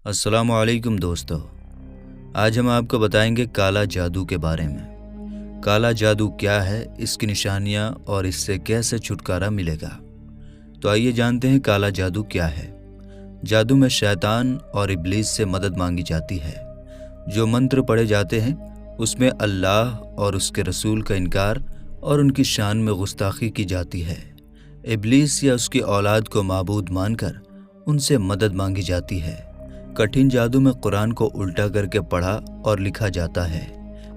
अस्सलामु अलैकुम दोस्तों। आज हम आपको बताएंगे काला जादू के बारे में। काला जादू क्या है, इसकी निशानियाँ और इससे कैसे छुटकारा मिलेगा। तो आइए जानते हैं काला जादू क्या है। जादू में शैतान और इब्लीस से मदद मांगी जाती है। जो मंत्र पढ़े जाते हैं उसमें अल्लाह और उसके रसूल का इनकार और उनकी शान में गुस्ताखी की जाती है। इब्लीस या उसकी औलाद को माबूद मानकर उनसे मदद मांगी जाती है। कठिन जादू में कुरान को उल्टा करके पढ़ा और लिखा जाता है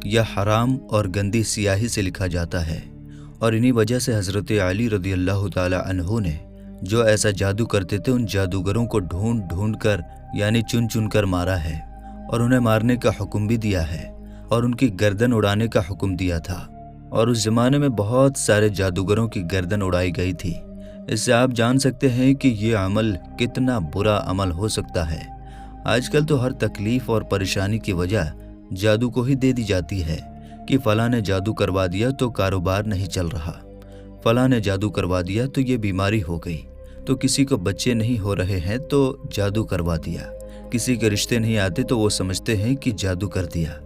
या हराम और गंदी सियाही से लिखा जाता है। और इन्हीं वजह से हज़रत अली रज़ी अल्लाह ताला अन्हु ने जो ऐसा जादू करते थे उन जादूगरों को ढूंढ ढूंढ कर यानी चुन चुन कर मारा है और उन्हें मारने का हुक्म भी दिया है और उनकी गर्दन उड़ाने का हुक्म दिया था। और उस ज़माने में बहुत सारे जादूगरों की गर्दन उड़ाई गई थी। इससे आप जान सकते हैं कि ये अमल कितना बुरा अमल हो सकता है। आजकल तो हर तकलीफ और परेशानी की वजह जादू को ही दे दी जाती है कि फलां ने जादू करवा दिया तो कारोबार नहीं चल रहा, फलां ने जादू करवा दिया तो ये बीमारी हो गई, तो किसी को बच्चे नहीं हो रहे हैं तो जादू करवा दिया, किसी के रिश्ते नहीं आते तो वो समझते हैं कि जादू कर दिया,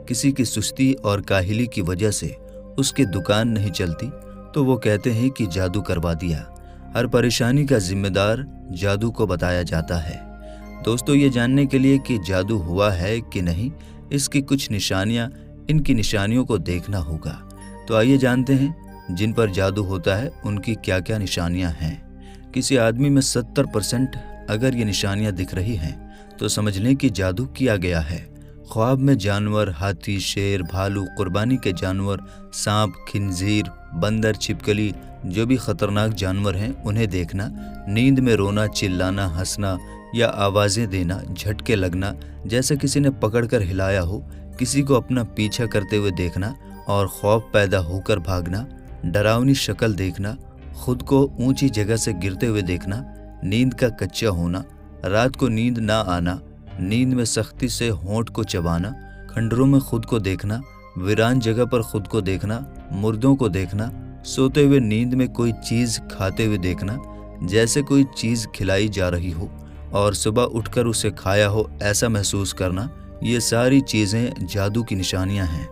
किसी की सुस्ती और काहिली की वजह से उसकी दुकान नहीं चलती तो वो कहते हैं कि जादू करवा दिया। हर परेशानी का जिम्मेदार जादू को बताया जाता है। दोस्तों, ये जानने के लिए कि जादू हुआ है कि नहीं, इसकी कुछ निशानियां, इनकी निशानियों को देखना होगा। तो आइए जानते हैं जिन पर जादू होता है उनकी क्या क्या निशानियां हैं। किसी आदमी में 70% अगर ये निशानियां दिख रही हैं तो समझ लें कि जादू किया गया है। ख्वाब में जानवर, हाथी, शेर, भालू, कुर्बानी के जानवर, सांप, खिंजीर, बंदर, छिपकली, जो भी खतरनाक जानवर हैं उन्हें देखना, नींद में रोना, चिल्लाना, हंसना या आवाज़ें देना, झटके लगना जैसे किसी ने पकड़कर हिलाया हो, किसी को अपना पीछा करते हुए देखना और खौफ पैदा होकर भागना, डरावनी शक्ल देखना, खुद को ऊंची जगह से गिरते हुए देखना, नींद का कच्चा होना, रात को नींद ना आना, नींद में सख्ती से होंठ को चबाना, खंडरों में खुद को देखना, वीरान जगह पर खुद को देखना, मुर्दों को देखना, सोते हुए नींद में कोई चीज़ खाते हुए देखना जैसे कोई चीज़ खिलाई जा रही हो और सुबह उठकर उसे खाया हो ऐसा महसूस करना, ये सारी चीज़ें जादू की निशानियां हैं।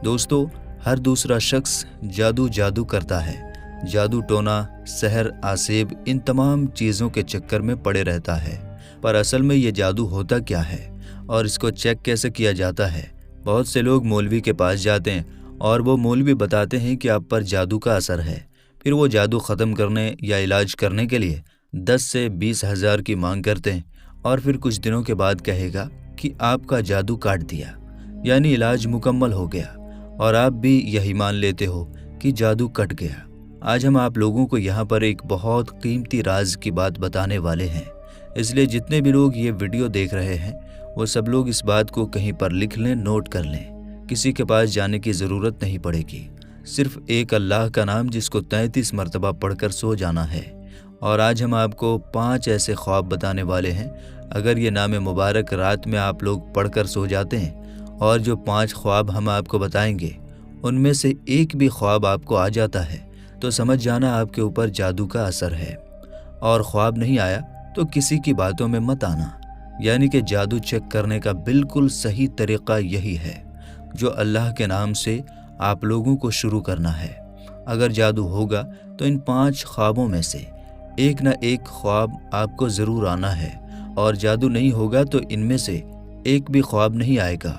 दोस्तों, हर दूसरा शख्स जादू करता है। जादू टोना, सहर, आसेब, इन तमाम चीज़ों के चक्कर में पड़े रहता है। पर असल में ये जादू होता क्या है और इसको चेक कैसे किया जाता है। बहुत से लोग मौलवी के पास जाते हैं और वो मौलवी बताते हैं कि आप पर जादू का असर है। फिर वो जादू ख़त्म करने या इलाज करने के लिए 10 से 20 हज़ार की मांग करते हैं और फिर कुछ दिनों के बाद कहेगा कि आपका जादू काट दिया, यानी इलाज मुकम्मल हो गया, और आप भी यही मान लेते हो कि जादू कट गया। आज हम आप लोगों को यहाँ पर एक बहुत कीमती राज की बात बताने वाले हैं, इसलिए जितने भी लोग ये वीडियो देख रहे हैं वो सब लोग इस बात को कहीं पर लिख लें, नोट कर लें। किसी के पास जाने की ज़रूरत नहीं पड़ेगी, सिर्फ एक अल्लाह का नाम जिसको 33 मरतबा पढ़कर सो जाना है। और आज हम आपको 5 ऐसे ख्वाब बताने वाले हैं। अगर ये नाम मुबारक रात में आप लोग पढ़कर सो जाते हैं और जो 5 ख्वाब हम आपको बताएंगे उनमें से एक भी ख्वाब आपको आ जाता है तो समझ जाना आपके ऊपर जादू का असर है। और ख्वाब नहीं आया तो किसी की बातों में मत आना, यानी कि जादू चेक करने का बिल्कुल सही तरीक़ा यही है जो अल्लाह के नाम से आप लोगों को शुरू करना है। अगर जादू होगा तो इन 5 ख्वाबों में से एक न एक ख्वाब आपको ज़रूर आना है, और जादू नहीं होगा तो इनमें से एक भी ख्वाब नहीं आएगा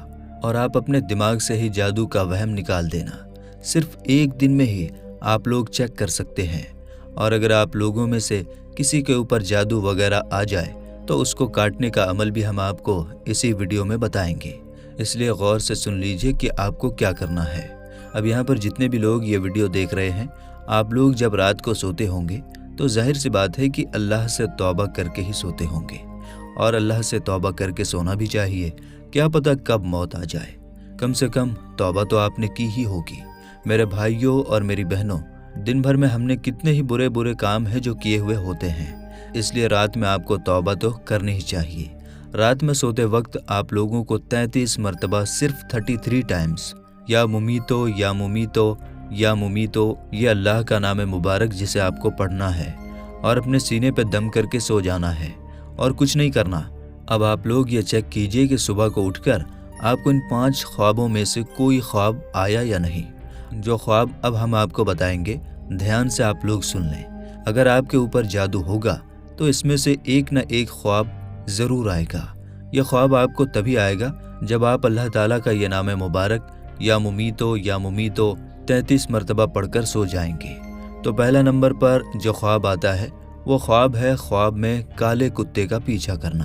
और आप अपने दिमाग से ही जादू का वहम निकाल देना। सिर्फ एक दिन में ही आप लोग चेक कर सकते हैं। और अगर आप लोगों में से किसी के ऊपर जादू वगैरह आ जाए तो उसको काटने का अमल भी हम आपको इसी वीडियो में बताएंगे, इसलिए गौर से सुन लीजिए कि आपको क्या करना है। अब यहाँ पर जितने भी लोग ये वीडियो देख रहे हैं, आप लोग जब रात को सोते होंगे तो जाहिर सी बात है कि अल्लाह से तौबा करके ही सोते होंगे, और अल्लाह से तौबा करके सोना भी चाहिए। क्या पता कब मौत आ जाए, कम से कम तौबा तो आपने की ही होगी। मेरे भाइयों और मेरी बहनों, दिन भर में हमने कितने ही बुरे बुरे काम हैं जो किए हुए होते हैं, इसलिए रात में आपको तौबा तो करनी ही चाहिए। रात में सोते वक्त आप लोगों को 33 मरतबा, सिर्फ 33 टाइम्स या मुमीतो या मुमीतो या मुमीतो, ये अल्लाह का नाम मुबारक जिसे आपको पढ़ना है और अपने सीने पे दम करके सो जाना है। और कुछ नहीं करना, अब आप लोग ये चेक कीजिए कि सुबह को उठकर आपको इन 5 ख्वाबों में से कोई ख्वाब आया या नहीं। जो ख्वाब अब हम आपको बताएंगे ध्यान से आप लोग सुन लें। अगर आपके ऊपर जादू होगा तो इसमें से एक न एक ख्वाब ज़रूर आएगा। यह ख्वाब आपको तभी आएगा जब आप अल्लाह ताला का ये नाम मुबारक या मुमीतो 33 मरतबा पढ़कर सो जाएंगे। तो पहला नंबर पर जो ख्वाब आता है वो ख्वाब है ख्वाब में काले कुत्ते का पीछा करना।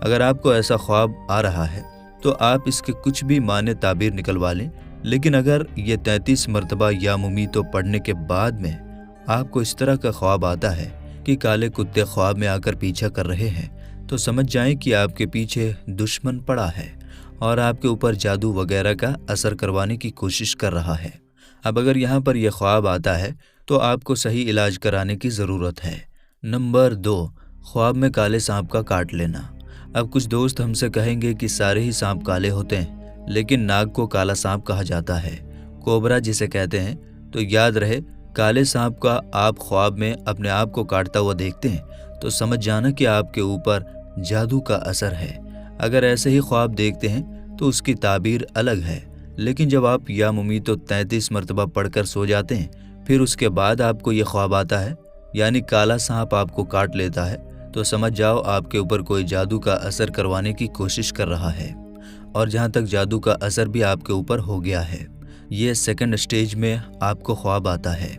अगर आपको ऐसा ख्वाब आ रहा है तो आप इसके कुछ भी माने ताबीर निकलवा लें, लेकिन अगर ये 33 मरतबा या मुमीतो पढ़ने के बाद में आपको इस तरह का ख्वाब आता है कि काले कुत्ते ख्वाब में आकर पीछा कर रहे हैं, तो समझ जाएं कि आपके पीछे दुश्मन पड़ा है और आपके ऊपर जादू वगैरह का असर करवाने की कोशिश कर रहा है। अब अगर यहाँ पर यह ख्वाब आता है तो आपको सही इलाज कराने की ज़रूरत है। नंबर 2, ख्वाब में काले सांप का काट लेना। अब कुछ दोस्त हमसे कहेंगे कि सारे ही सांप काले होते हैं, लेकिन नाग को काला सांप कहा जाता है, कोबरा जिसे कहते हैं। तो याद रहे, काले सांप का आप ख्वाब में अपने आप को काटता हुआ देखते हैं तो समझ जाना कि आपके ऊपर जादू का असर है। अगर ऐसे ही ख्वाब देखते हैं तो उसकी ताबीर अलग है, लेकिन जब आप या मुमीतो 33 मरतबा पढ़कर सो जाते हैं, फिर उसके बाद आपको ये ख्वाब आता है यानी काला सांप आपको काट लेता है, तो समझ जाओ आपके ऊपर कोई जादू का असर करवाने की कोशिश कर रहा है। और जहाँ तक जादू का असर भी आपके ऊपर हो गया है, ये सेकंड स्टेज में आपको ख्वाब आता है।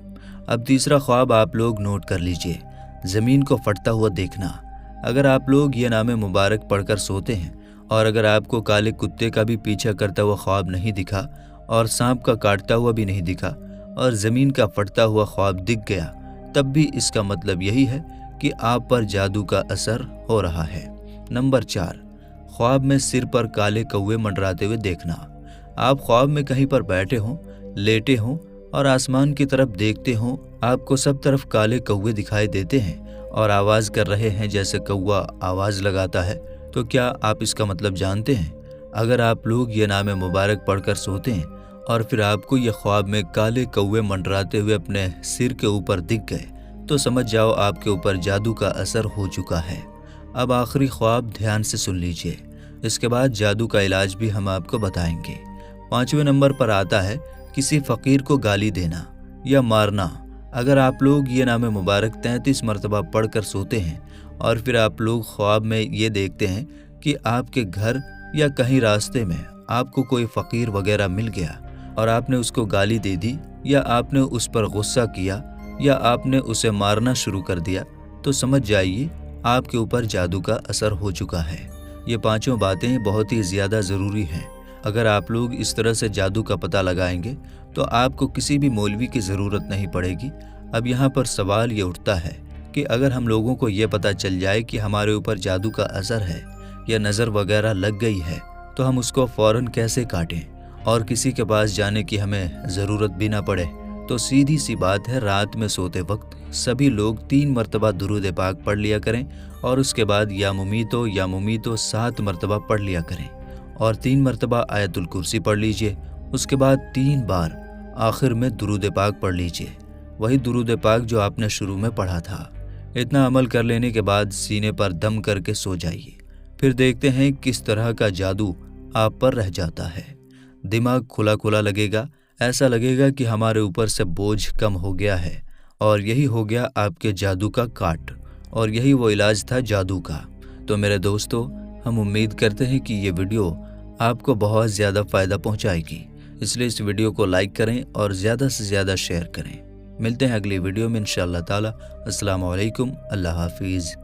अब तीसरा ख्वाब आप लोग नोट कर लीजिए, ज़मीन को फटता हुआ देखना। अगर आप लोग ये नाम मुबारक पढ़कर सोते हैं और अगर आपको काले कुत्ते का भी पीछा करता हुआ ख्वाब नहीं दिखा और सांप का काटता हुआ भी नहीं दिखा और ज़मीन का फटता हुआ ख्वाब दिख गया, तब भी इसका मतलब यही है कि आप पर जादू का असर हो रहा है। नंबर 4, ख्वाब में सिर पर काले कौवे मंडराते हुए देखना। आप ख्वाब में कहीं पर बैठे हों, लेटे हों और आसमान की तरफ देखते हों, आपको सब तरफ काले कौवे दिखाई देते हैं और आवाज़ कर रहे हैं जैसे कौवा आवाज़ लगाता है। तो क्या आप इसका मतलब जानते हैं? अगर आप लोग ये नाम मुबारक पढ़कर सोते हैं और फिर आपको ये ख्वाब में काले कौवे मंडराते हुए अपने सिर के ऊपर दिख गए, तो समझ जाओ आपके ऊपर जादू का असर हो चुका है। अब आखिरी ख्वाब ध्यान से सुन लीजिए, इसके बाद जादू का इलाज भी हम आपको बताएंगे। 5वें नंबर पर आता है किसी फ़कीर को गाली देना या मारना। अगर आप लोग ये नाम मुबारक 33 मरतबा पढ़कर सोते हैं और फिर आप लोग ख्वाब में ये देखते हैं कि आपके घर या कहीं रास्ते में आपको कोई फ़कीर वगैरह मिल गया और आपने उसको गाली दे दी या आपने उस पर गुस्सा किया या आपने उसे मारना शुरू कर दिया, तो समझ जाइए आपके ऊपर जादू का असर हो चुका है। ये 5 बातें बहुत ही ज़्यादा ज़रूरी हैं। अगर आप लोग इस तरह से जादू का पता लगाएंगे तो आपको किसी भी मौलवी की ज़रूरत नहीं पड़ेगी। अब यहाँ पर सवाल ये उठता है कि अगर हम लोगों को ये पता चल जाए कि हमारे ऊपर जादू का असर है या नज़र वगैरह लग गई है, तो हम उसको फ़ौरन कैसे काटें और किसी के पास जाने की हमें ज़रूरत भी ना पड़े। तो सीधी सी बात है, रात में सोते वक्त सभी लोग 3 मरतबा दुरूद पाक पढ़ लिया करें और उसके बाद या मुमीतो 7 मरतबा पढ़ लिया करें और 3 मरतबा आयतुल कुर्सी पढ़ लीजिए। उसके बाद 3 बार आखिर में दुरूद पाक पढ़ लीजिए, वही दुरूद पाक जो आपने शुरू में पढ़ा था। इतना अमल कर लेने के बाद सीने पर दम करके सो जाइए, फिर देखते हैं किस तरह का जादू आप पर रह जाता है। दिमाग खुला खुला लगेगा, ऐसा लगेगा कि हमारे ऊपर से बोझ कम हो गया है और यही हो गया आपके जादू का काट और यही वो इलाज था जादू का। तो मेरे दोस्तों, हम उम्मीद करते हैं कि ये वीडियो आपको बहुत ज़्यादा फ़ायदा पहुंचाएगी, इसलिए इस वीडियो को लाइक करें और ज़्यादा से ज़्यादा शेयर करें। मिलते हैं अगली वीडियो में इंशाअल्लाह ताला। अस्सलाम वालेकुम, अल्लाह हाफिज़।